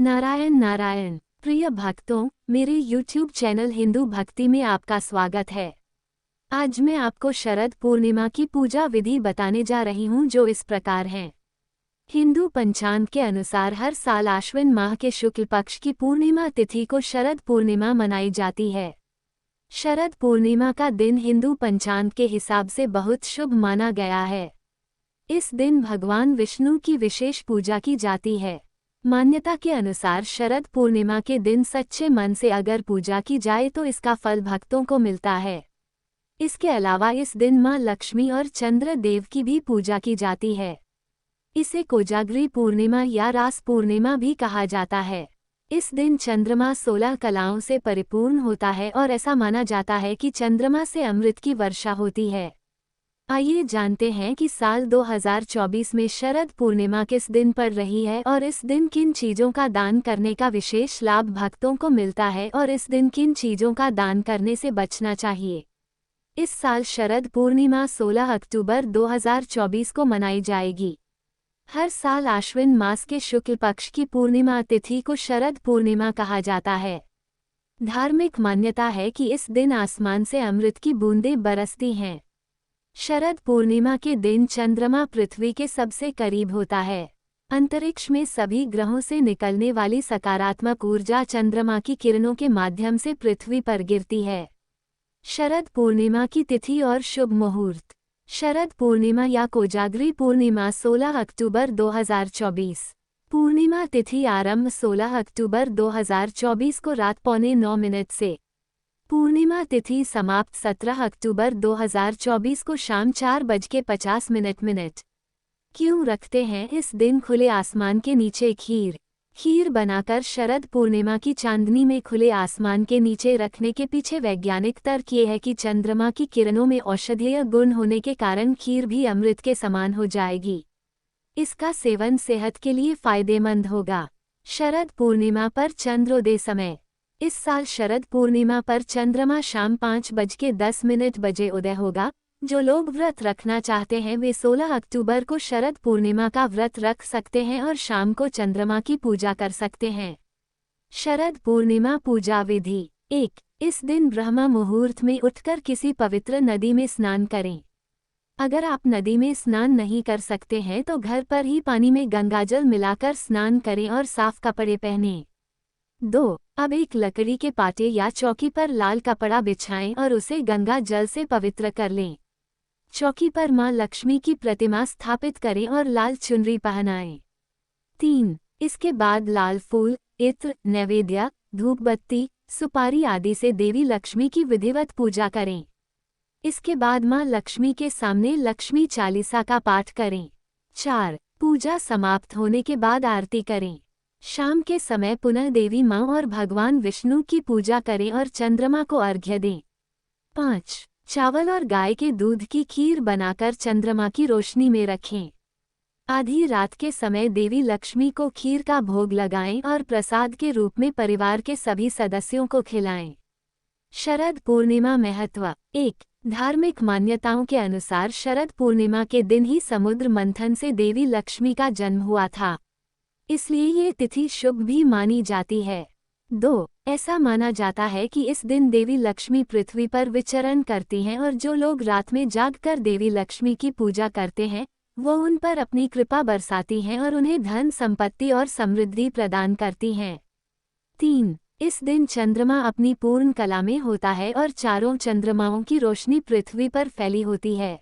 नारायण नारायण। प्रिय भक्तों, मेरे YouTube चैनल हिंदू भक्ति में आपका स्वागत है। आज मैं आपको शरद पूर्णिमा की पूजा विधि बताने जा रही हूँ, जो इस प्रकार है। हिंदू पंचांग के अनुसार हर साल आश्विन माह के शुक्ल पक्ष की पूर्णिमा तिथि को शरद पूर्णिमा मनाई जाती है। शरद पूर्णिमा का दिन हिंदू पंचांग के हिसाब से बहुत शुभ माना गया है। इस दिन भगवान विष्णु की विशेष पूजा की जाती है। मान्यता के अनुसार शरद पूर्णिमा के दिन सच्चे मन से अगर पूजा की जाए तो इसका फल भक्तों को मिलता है। इसके अलावा इस दिन मां लक्ष्मी और चंद्र देव की भी पूजा की जाती है। इसे कोजागरी पूर्णिमा या रास पूर्णिमा भी कहा जाता है। इस दिन चंद्रमा 16 कलाओं से परिपूर्ण होता है और ऐसा माना जाता है कि चंद्रमा से अमृत की वर्षा होती है। आइए जानते हैं कि साल 2024 में शरद पूर्णिमा किस दिन पड़ रही है और इस दिन किन चीज़ों का दान करने का विशेष लाभ भक्तों को मिलता है और इस दिन किन चीज़ों का दान करने से बचना चाहिए। इस साल शरद पूर्णिमा 16 अक्टूबर 2024 को मनाई जाएगी। हर साल आश्विन मास के शुक्ल पक्ष की पूर्णिमा तिथि को शरद पूर्णिमा कहा जाता है। धार्मिक मान्यता है कि इस दिन आसमान से अमृत की बूंदें बरसती हैं। शरद पूर्णिमा के दिन चंद्रमा पृथ्वी के सबसे करीब होता है। अंतरिक्ष में सभी ग्रहों से निकलने वाली सकारात्मक ऊर्जा चंद्रमा की किरणों के माध्यम से पृथ्वी पर गिरती है। शरद पूर्णिमा की तिथि और शुभ मुहूर्त। शरद पूर्णिमा या कोजागरी पूर्णिमा 16 अक्टूबर 2024। पूर्णिमा तिथि आरंभ 16 अक्टूबर 2024 को रात 8:45 से। पूर्णिमा तिथि समाप्त 17 अक्टूबर 2024 को शाम 4:50 क्यों रखते हैं इस दिन खुले आसमान के नीचे खीर बनाकर शरद पूर्णिमा की चांदनी में खुले आसमान के नीचे रखने के पीछे वैज्ञानिक तर्क ये है कि चंद्रमा की किरणों में औषधीय गुण होने के कारण खीर भी अमृत के समान हो जाएगी। इसका सेवन सेहत के लिए फायदेमंद होगा। शरद पूर्णिमा पर चंद्रोदय समय। इस साल शरद पूर्णिमा पर चंद्रमा शाम 5:10 उदय होगा। जो लोग व्रत रखना चाहते हैं वे 16 अक्टूबर को शरद पूर्णिमा का व्रत रख सकते हैं और शाम को चंद्रमा की पूजा कर सकते हैं। शरद पूर्णिमा पूजा विधि। 1. इस दिन ब्रह्म मुहूर्त में उठकर किसी पवित्र नदी में स्नान करें। अगर आप नदी में स्नान नहीं कर सकते हैं तो घर पर ही पानी में गंगाजल मिलाकर स्नान करें और साफ कपड़े पहनें। 2. अब एक लकड़ी के पाटे या चौकी पर लाल कपड़ा बिछाएं और उसे गंगा जल से पवित्र कर लें। चौकी पर मां लक्ष्मी की प्रतिमा स्थापित करें और लाल चुनरी पहनाएं। 3. इसके बाद लाल फूल, इत्र, नैवेद्य, धूप बत्ती, सुपारी आदि से देवी लक्ष्मी की विधिवत पूजा करें। इसके बाद मां लक्ष्मी के सामने लक्ष्मी चालीसा का पाठ करें। 4. पूजा समाप्त होने के बाद आरती करें। शाम के समय पुनः देवी मां और भगवान विष्णु की पूजा करें और चंद्रमा को अर्घ्य दें। 5. चावल और गाय के दूध की खीर बनाकर चंद्रमा की रोशनी में रखें। आधी रात के समय देवी लक्ष्मी को खीर का भोग लगाएं और प्रसाद के रूप में परिवार के सभी सदस्यों को खिलाएं। शरद पूर्णिमा महत्व। 1. धार्मिक मान्यताओं के अनुसार शरद पूर्णिमा के दिन ही समुद्र मंथन से देवी लक्ष्मी का जन्म हुआ था, इसलिए ये तिथि शुभ भी मानी जाती है। 2. ऐसा माना जाता है कि इस दिन देवी लक्ष्मी पृथ्वी पर विचरण करती हैं और जो लोग रात में जागकर देवी लक्ष्मी की पूजा करते हैं वो उन पर अपनी कृपा बरसाती हैं और उन्हें धन संपत्ति और समृद्धि प्रदान करती हैं। 3. इस दिन चंद्रमा अपनी पूर्ण कला में होता है और चारों चंद्रमाओं की रोशनी पृथ्वी पर फैली होती है।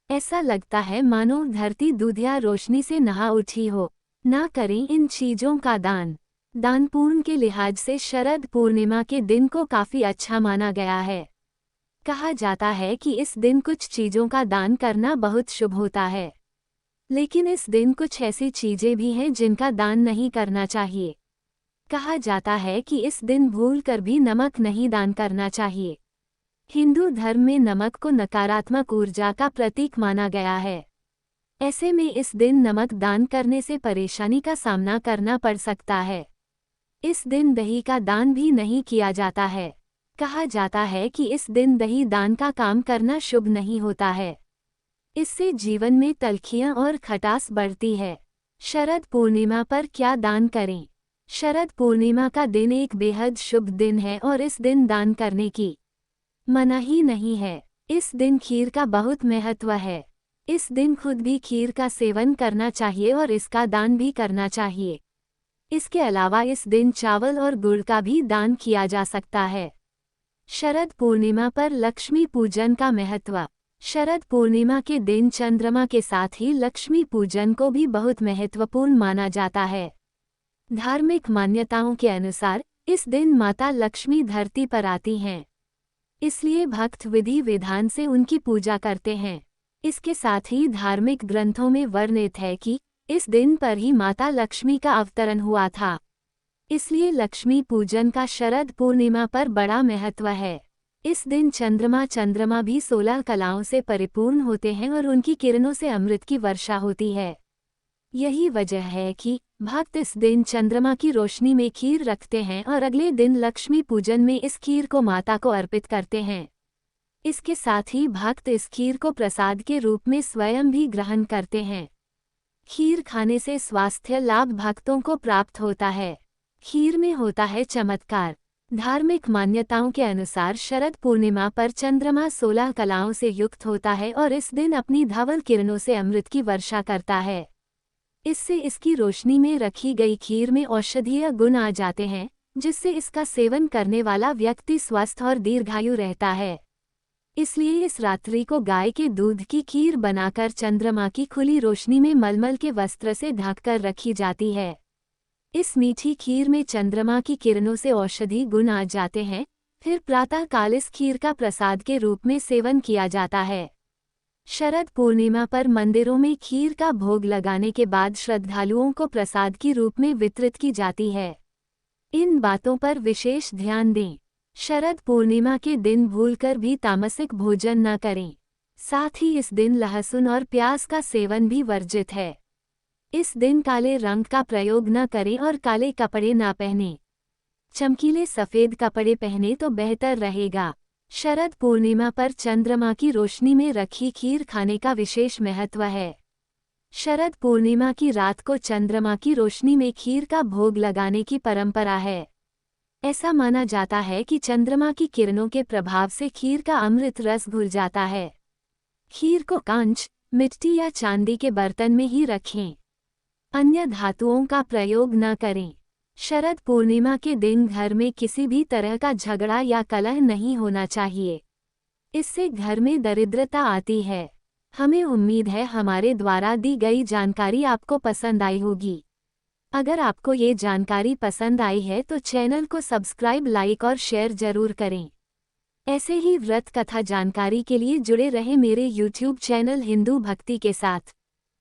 ऐसा लगता है मानो धरती दूधिया रोशनी से नहा उठी हो। ना करें इन चीज़ों का दान। दान पुण्य के लिहाज से शरद पूर्णिमा के दिन को काफ़ी अच्छा माना गया है। कहा जाता है कि इस दिन कुछ चीज़ों का दान करना बहुत शुभ होता है, लेकिन इस दिन कुछ ऐसी चीज़ें भी हैं जिनका दान नहीं करना चाहिए। कहा जाता है कि इस दिन भूलकर भी नमक नहीं दान करना चाहिए। हिंदू धर्म में नमक को नकारात्मक ऊर्जा का प्रतीक माना गया है। ऐसे में इस दिन नमक दान करने से परेशानी का सामना करना पड़ सकता है। इस दिन दही का दान भी नहीं किया जाता है। कहा जाता है कि इस दिन दही दान का काम करना शुभ नहीं होता है। इससे जीवन में तल्खियां और खटास बढ़ती है। शरद पूर्णिमा पर क्या दान करें? शरद पूर्णिमा का दिन एक बेहद शुभ दिन है और इस दिन दान करने की मनाही नहीं है। इस दिन खीर का बहुत महत्व है। इस दिन खुद भी खीर का सेवन करना चाहिए और इसका दान भी करना चाहिए। इसके अलावा इस दिन चावल और गुड़ का भी दान किया जा सकता है। शरद पूर्णिमा पर लक्ष्मी पूजन का महत्व। शरद पूर्णिमा के दिन चंद्रमा के साथ ही लक्ष्मी पूजन को भी बहुत महत्वपूर्ण माना जाता है। धार्मिक मान्यताओं के अनुसार इस दिन माता लक्ष्मी धरती पर आती हैं, इसलिए भक्त विधि विधान से उनकी पूजा करते हैं। इसके साथ ही धार्मिक ग्रंथों में वर्णित है कि इस दिन पर ही माता लक्ष्मी का अवतरण हुआ था, इसलिए लक्ष्मी पूजन का शरद पूर्णिमा पर बड़ा महत्व है। इस दिन चंद्रमा भी 16 कलाओं से परिपूर्ण होते हैं और उनकी किरणों से अमृत की वर्षा होती है। यही वजह है कि भक्त इस दिन चंद्रमा की रोशनी में खीर रखते हैं और अगले दिन लक्ष्मी पूजन में इस खीर को माता को अर्पित करते हैं। इसके साथ ही भक्त इस खीर को प्रसाद के रूप में स्वयं भी ग्रहण करते हैं। खीर खाने से स्वास्थ्य लाभ भक्तों को प्राप्त होता है। खीर में होता है चमत्कार। धार्मिक मान्यताओं के अनुसार शरद पूर्णिमा पर चंद्रमा 16 कलाओं से युक्त होता है और इस दिन अपनी धवल किरणों से अमृत की वर्षा करता है। इससे इसकी रोशनी में रखी गई खीर में औषधीय गुण आ जाते हैं, जिससे इसका सेवन करने वाला व्यक्ति स्वस्थ और दीर्घायु रहता है। इसलिए इस रात्रि को गाय के दूध की खीर बनाकर चंद्रमा की खुली रोशनी में मलमल के वस्त्र से ढककर रखी जाती है। इस मीठी खीर में चंद्रमा की किरणों से औषधि गुण आ जाते हैं। फिर प्रातः काल इस खीर का प्रसाद के रूप में सेवन किया जाता है। शरद पूर्णिमा पर मंदिरों में खीर का भोग लगाने के बाद श्रद्धालुओं को प्रसाद की रूप में वितरित की जाती है। इन बातों पर विशेष ध्यान दें। शरद पूर्णिमा के दिन भूलकर भी तामसिक भोजन न करें। साथ ही इस दिन लहसुन और प्याज का सेवन भी वर्जित है। इस दिन काले रंग का प्रयोग न करें और काले कपड़े न पहनें। चमकीले सफ़ेद कपड़े पहने तो बेहतर रहेगा। शरद पूर्णिमा पर चंद्रमा की रोशनी में रखी खीर खाने का विशेष महत्व है। शरद पूर्णिमा की रात को चंद्रमा की रोशनी में खीर का भोग लगाने की परंपरा है। ऐसा माना जाता है कि चंद्रमा की किरणों के प्रभाव से खीर का अमृत रस घुल जाता है। खीर को कांच, मिट्टी या चांदी के बर्तन में ही रखें। अन्य धातुओं का प्रयोग न करें। शरद पूर्णिमा के दिन घर में किसी भी तरह का झगड़ा या कलह नहीं होना चाहिए। इससे घर में दरिद्रता आती है। हमें उम्मीद है हमारे द्वारा दी गई जानकारी आपको पसंद आई होगी। अगर आपको ये जानकारी पसंद आई है तो चैनल को सब्सक्राइब, लाइक और शेयर जरूर करें। ऐसे ही व्रत कथा जानकारी के लिए जुड़े रहे मेरे YouTube चैनल हिंदू भक्ति के साथ।